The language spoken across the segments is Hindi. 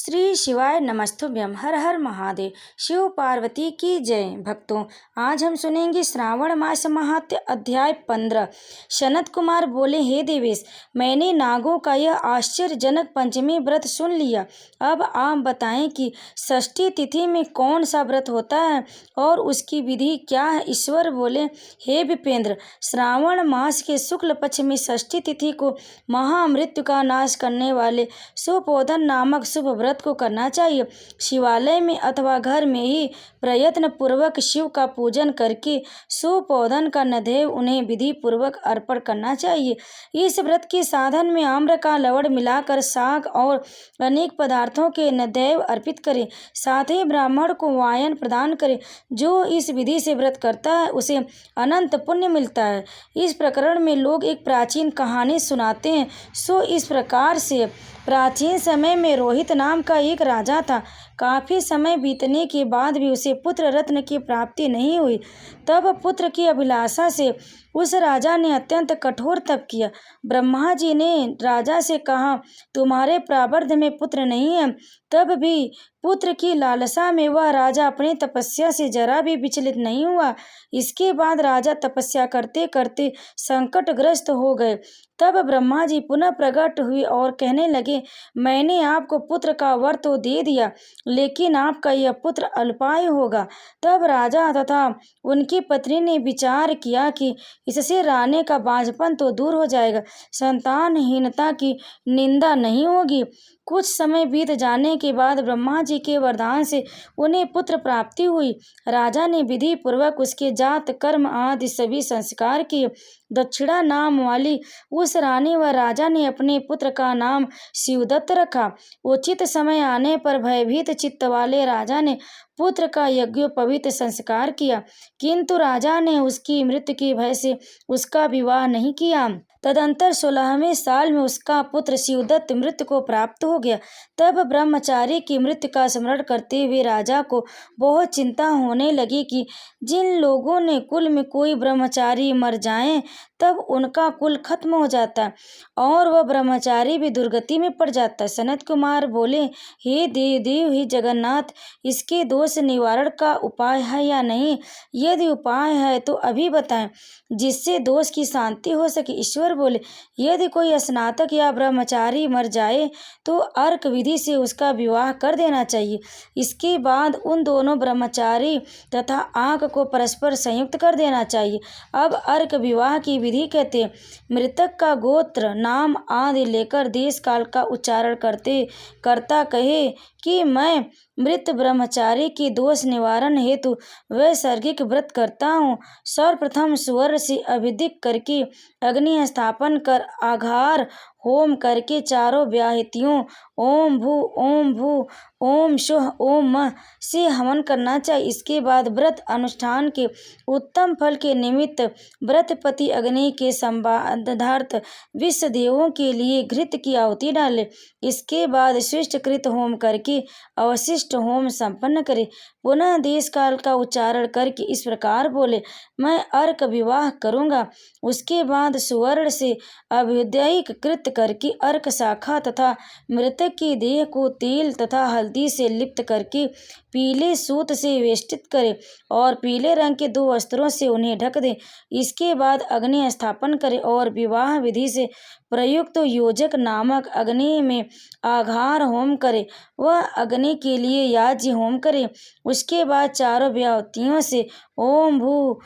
श्री शिवाय नमस्तुभ्यम। हर हर महादेव। शिव पार्वती की जय। भक्तों, आज हम सुनेंगे श्रावण मास महात्म्य अध्याय 15। सनत कुमार बोले, हे देवेश, मैंने नागों का यह आश्चर्यजनक पंचमी व्रत सुन लिया। अब आप बताएं कि षष्ठी तिथि में कौन सा व्रत होता है और उसकी विधि क्या है। ईश्वर बोले, हे विपेंद्र, श्रावण मास के शुक्ल पक्ष में षष्ठी तिथि को महामृत्यु का नाश करने वाले सुपोधन नामक शुभ व्रत को करना चाहिए। शिवालय में अथवा घर में ही प्रयत्न पूर्वक शिव का पूजन करके सुपोधन का नैवेद्य उन्हें विधि पूर्वक अर्पण करना चाहिए। इस व्रत के साधन में आम्र का लवण मिलाकर शाक और अनेक पदार्थों के नैवेद्य अर्पित करें। साथ ही ब्राह्मण को वायन प्रदान करें। जो इस विधि से व्रत करता है उसे अनंत पुण्य मिलता है। इस प्रकरण में लोग एक प्राचीन कहानी सुनाते हैं। सो इस प्रकार से प्राचीन समय में रोहित नाम का एक राजा था। काफी समय बीतने के बाद भी उसे पुत्र रत्न की प्राप्ति नहीं हुई। तब पुत्र की अभिलाषा से उस राजा ने अत्यंत कठोर तप किया। ब्रह्मा जी ने राजा से कहा, तुम्हारे प्रारब्ध में पुत्र नहीं है। तब भी पुत्र की लालसा में वह राजा अपनी तपस्या से जरा भी विचलित नहीं हुआ। इसके बाद राजा तपस्या करते करते संकटग्रस्त हो गए। तब ब्रह्मा जी पुनः प्रकट हुए और कहने लगे, मैंने आपको पुत्र का वर तो दे दिया, लेकिन आपका यह पुत्र अल्पायु होगा। तब राजा तथा उनकी पत्नी ने विचार किया कि इससे रानी का बांझपन तो दूर हो जाएगा, संतानहीनता की निंदा नहीं होगी। कुछ समय बीत जाने के बाद ब्रह्मा जी के वरदान से उन्हें पुत्र प्राप्ति हुई। राजा ने विधि पूर्वक उसके जात कर्म आदि सभी संस्कार किए। दक्षिणा नाम वाली उस रानी व राजा ने अपने पुत्र का नाम शिवदत्त रखा। उचित समय आने पर भयभीत चित्त वाले राजा ने पुत्र का यज्ञोपवीत संस्कार किया, किंतु राजा ने उसकी मृत्यु के भय से उसका विवाह नहीं किया। तदंतर 16वें साल में उसका पुत्र शिवदत्त मृत्यु को प्राप्त हो गया। तब ब्रह्मचारी की मृत्यु का स्मरण करते हुए राजा को बहुत चिंता होने लगी कि जिन लोगों ने कुल में कोई ब्रह्मचारी मर जाएं तब उनका कुल खत्म हो जाता और वह ब्रह्मचारी भी दुर्गति में पड़ जाता। सनत कुमार बोले, हे देव हे जगन्नाथ, इसके दोष निवारण का उपाय है या नहीं? यदि उपाय है तो अभी बताएं, जिससे दोष की शांति हो सके। ईश्वर बोले, यदि कोई स्नातक या ब्रह्मचारी मर जाए तो अर्क विधि से उसका विवाह कर देना चाहिए। इसके बाद उन दोनों ब्रह्मचारी तथा आंख को परस्पर संयुक्त कर देना चाहिए। अब अर्क विवाह की विधि कहते हैं। मृतक का गोत्र नाम आदि लेकर देश काल का उच्चारण करते करता कहे कि मैं मृत ब्रह्मचारी की दोष निवारण हेतु वैसर्गिक व्रत करता हूँ। सर्वप्रथम सुवर्ण से अभिषेक करके अग्नि स्थापन कर आघार होम करके चारों व्याहृतियों ओम भू ओम शुह ओम मः से हवन करना चाहिए। इसके बाद व्रत अनुष्ठान के उत्तम फल के निमित्त व्रतपति अग्नि के संवादार्थ विश्व देवों के लिए घृत की आहुति डाले। इसके बाद शिष्टकृत होम करके अवशिष्ट होम संपन्न करे। पुनः देश काल का उच्चारण करके इस प्रकार बोले, मैं अर्क विवाह करूँगा। उसके बाद सुवर्ण से अभ्युदयिक कृत करके अर्क शाखा तथा मृतक की देह को तेल तथा हल्दी से लिप्त करके पीले सूत से वेष्टित करे और पीले रंग के 2 वस्त्रों से उन्हें ढक दे। इसके बाद अग्नि स्थापन करे और विवाह विधि से प्रयुक्त योजक नामक अग्नि में आघार होम करे। वह अग्नि के लिए याज्य होम करे। उसके बाद चारों व्याहृतियों से ओम भू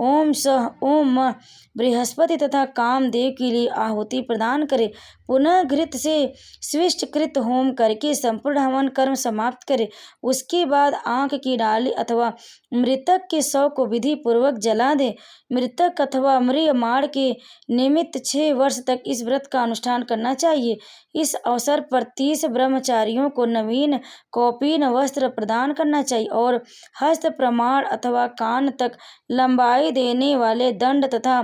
ओम सह ओम मः बृहस्पति तथा कामदेव के लिए आहुति प्रदान करे। पुनः घृत से स्विष्टकृत होम करके संपूर्ण हवन कर्म समाप्त करे। उसके बाद आंख की डाली अथवा मृतक के शव को विधि पूर्वक जला दे। मृतक अथवा म्रियमाण के निमित्त 6 वर्ष तक इस व्रत का अनुष्ठान करना चाहिए। इस अवसर पर 30 ब्रह्मचारियों को नवीन कौपीन वस्त्र प्रदान करना चाहिए और हस्त प्रमाण अथवा कान तक लंबाई देने वाले दंड तथा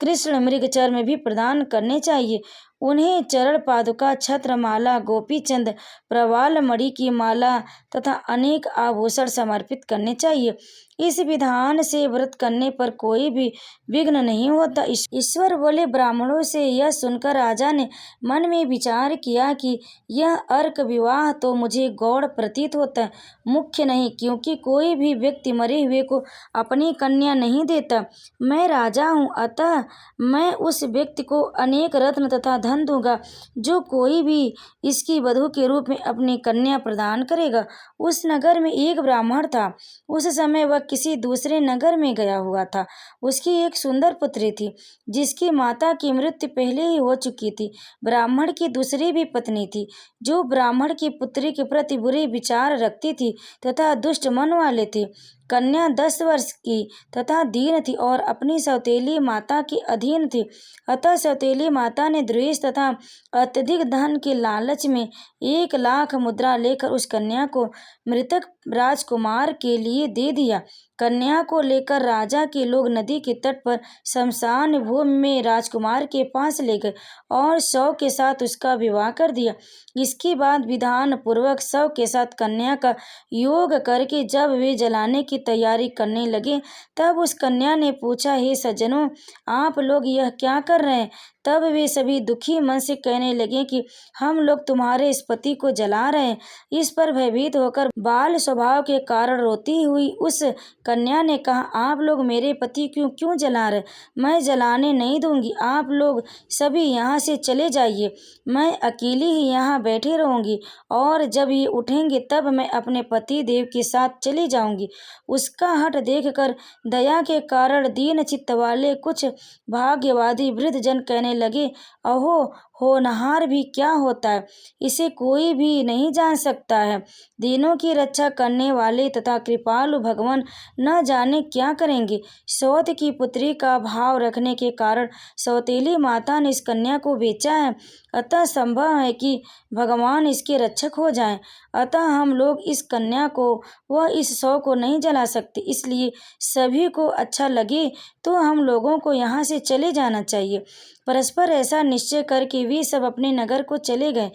कृष्ण मृग चर्म भी प्रदान करने चाहिए। उन्हें चरण पादुका, छत्र माला, गोपीचंद, प्रवाल मणि की माला तथा अनेक आभूषण समर्पित करने चाहिए। इस विधान से व्रत करने पर कोई भी विघ्न नहीं होता। ईश्वर बोले। ब्राह्मणों से यह सुनकर राजा ने मन में विचार किया कि यह अर्क विवाह तो मुझे गौण प्रतीत होता है, मुख्य नहीं, क्योंकि कोई भी व्यक्ति मरे हुए को अपनी कन्या नहीं देता। मैं राजा हूँ, अतः मैं उस व्यक्ति को अनेक रत्न तथा धन दूंगा जो कोई भी इसकी वधू के रूप में अपनी कन्या प्रदान करेगा। उस नगर में एक ब्राह्मण था। उस समय वह किसी दूसरे नगर में गया हुआ था। उसकी एक सुंदर पुत्री थी जिसकी माता की मृत्यु पहले ही हो चुकी थी। ब्राह्मण की दूसरी भी पत्नी थी जो ब्राह्मण की पुत्री के प्रति बुरे विचार रखती थी तथा दुष्ट मन वाले थे। कन्या 10 वर्ष की तथा दीन थी और अपनी सौतेली माता के अधीन थी। अतः सौतेली माता ने द्वेष तथा अत्यधिक धन के लालच में 1 लाख मुद्रा लेकर उस कन्या को मृतक राजकुमार के लिए दे दिया। कन्या को लेकर राजा के लोग नदी के तट पर शमशान भूमि में राजकुमार के पास ले गए और शव के साथ उसका विवाह कर दिया। इसके बाद विधान पूर्वक शव के साथ कन्या का योग करके जब वे जलाने की तैयारी करने लगे तब उस कन्या ने पूछा, हे सज्जनों, आप लोग यह क्या कर रहे हैं? तब वे सभी दुखी मन से कहने लगे कि हम लोग तुम्हारे इस पति को जला रहे हैं। इस पर भयभीत होकर बाल स्वभाव के कारण रोती हुई उस कन्या ने कहा, आप लोग मेरे पति क्यों जला रहे? मैं जलाने नहीं दूंगी। आप लोग सभी यहाँ से चले जाइए। मैं अकेली ही यहाँ बैठी रहूंगी और जब ये उठेंगे तब मैं अपने पति देव के साथ चली जाऊंगी। उसका हठ देखकर दया के कारण दीन चित्त वाले कुछ भाग्यवादी वृद्ध जन कहने लगे, अहो, होनहार भी क्या होता है, इसे कोई भी नहीं जान सकता है। दीनों की रक्षा करने वाले तथा कृपालु भगवान न जाने क्या करेंगे। सौत की पुत्री का भाव रखने के कारण सौतेली माता ने इस कन्या को बेचा है, अतः संभव है कि भगवान इसके रक्षक हो जाएं। अतः हम लोग इस कन्या को व इस शव को नहीं जला सकते। इसलिए सभी को अच्छा लगे तो हम लोगों को यहाँ से चले जाना चाहिए। परस्पर ऐसा निश्चय करके वे सब अपने नगर को चले गए।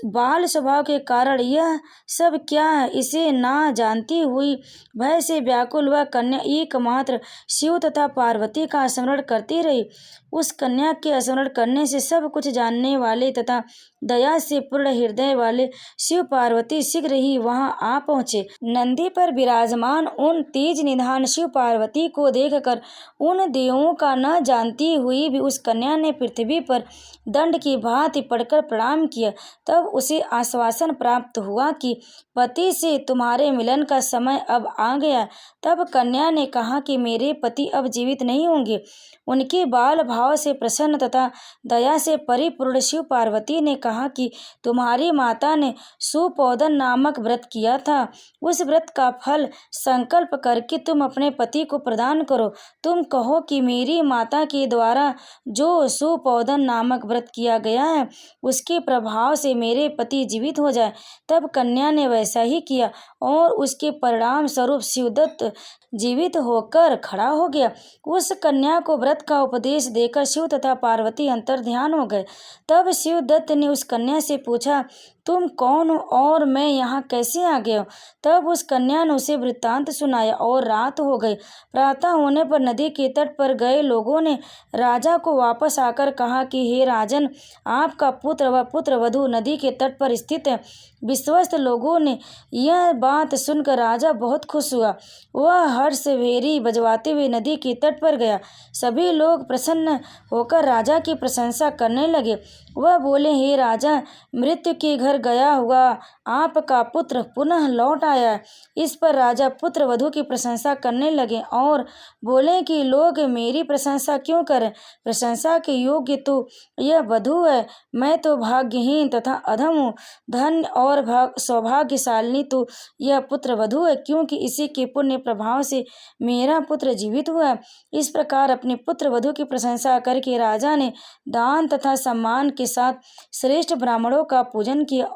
बाल स्वभाव के कारण यह सब क्या है, इसे ना जानती हुई भय से व्याकुल वह कन्या एकमात्र शिव तथा पार्वती का स्मरण करती रही। उस कन्या के स्मरण करने से सब कुछ जानने वाले तथा दया से पूर्ण हृदय वाले शिव पार्वती शीघ्र ही वहां आ पहुँचे। नंदी पर विराजमान उन तेज निधान शिव पार्वती को देखकर उन देवों का न जानती हुई भी उस कन्या ने पृथ्वी पर दंड की भांति पड़कर प्रणाम किया। तब उसे आश्वासन प्राप्त हुआ कि पति से तुम्हारे मिलन का समय अब आ गया। तब कन्या ने कहा कि मेरे पति अब जीवित नहीं होंगे। उनके बाल भाव से प्रसन्न तथा दया से परिपूर्ण शिव पार्वती ने कहा कि तुम्हारी माता ने सुपोदन नामक व्रत किया था। उस व्रत का फल संकल्प करके तुम अपने पति को प्रदान करो। तुम कहो कि मेरी माता के द्वारा जो सुपोदन नामक व्रत किया गया है उसके प्रभाव से मेरे पति जीवित हो जाए। तब कन्या ने वैसा ही किया और उसके परिणाम स्वरूप शिवदत्त जीवित होकर खड़ा हो गया। उस कन्या को व्रत का उपदेश देकर शिव तथा पार्वती अंतर्ध्यान हो गए। तब शिवदत्त ने उस कन्या से पूछा, तुम कौन हो और मैं यहाँ कैसे आ गया? तब उस कन्या ने उसे वृत्तांत सुनाया और रात हो गई। प्रातः होने पर नदी के तट पर गए लोगों ने राजा को वापस आकर कहा कि हे राजन, आपका पुत्र व पुत्र वधू नदी के तट पर स्थित है। विश्वस्त लोगों ने यह बात सुनकर राजा बहुत खुश हुआ। वह हर्ष भेरी बजवाते हुए नदी के तट पर गया। सभी लोग प्रसन्न होकर राजा की प्रशंसा करने लगे। वह बोले, हे राजा, मृत्यु के घर गया हुआ आपका पुत्र पुनः लौट आया है। इस पर राजा पुत्र वधू की प्रशंसा करने लगे और बोले कि लोग मेरी प्रशंसा क्यों करें? प्रशंसा के योग्य तो यह वधू है। मैं तो भाग्यहीन तथा अधम हूँ। धन्य और सौभाग्यशालिनी तो यह पुत्र वधू है, क्योंकि इसी के पुण्य प्रभाव से मेरा पुत्र जीवित हुआ है। इस प्रकार अपने पुत्र वधू की प्रशंसा करके राजा ने दान तथा सम्मान के साथ श्रेष्ठ ब्राह्मणों का पूजन किया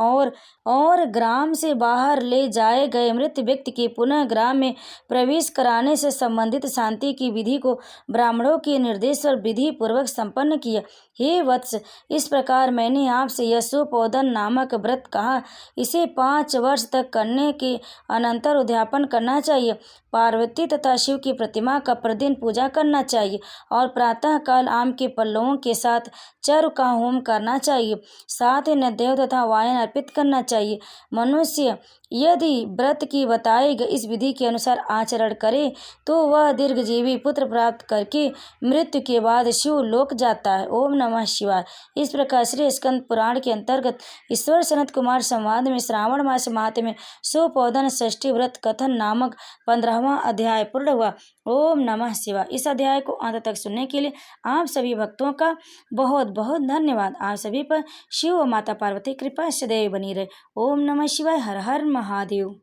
और ग्राम से बाहर ले जाए गए मृत व्यक्ति के पुनः ग्राम में प्रवेश कराने से संबंधित शांति की विधि को ब्राह्मणों के निर्देश पर विधि पूर्वक संपन्न किया। हे वत्स, इस प्रकार मैंने आपसे यशोपोदन नामक व्रत कहा। इसे 5 वर्ष तक करने के अनंतर उद्यापन करना चाहिए। पार्वती तथा शिव की प्रतिमा का प्रतिदिन पूजा करना चाहिए और प्रातः काल आम के पल्लवों के साथ चर्व का होम करना चाहिए। साथ ही नैवेद्य तथा वायन अर्पित करना चाहिए। मनुष्य यदि व्रत की बताई गई इस विधि के अनुसार आचरण करे तो वह दीर्घजीवी पुत्र प्राप्त करके मृत्यु के बाद शिव लोक जाता है। ओम नमः शिवाय। इस प्रकार श्री स्कंद पुराण के अंतर्गत ईश्वर सनत कुमार संवाद में श्रावण मास माह में शिवपोदन षष्ठी व्रत कथन नामक 15वां अध्याय पूर्ण हुआ। ओम नमः शिवाय। इस अध्याय को अंत तक सुनने के लिए आप सभी भक्तों का बहुत बहुत धन्यवाद। आप सभी पर शिव और माता पार्वती कृपा सदैव बनी रहे। ओम नमः शिवाय। हर हर महादेव।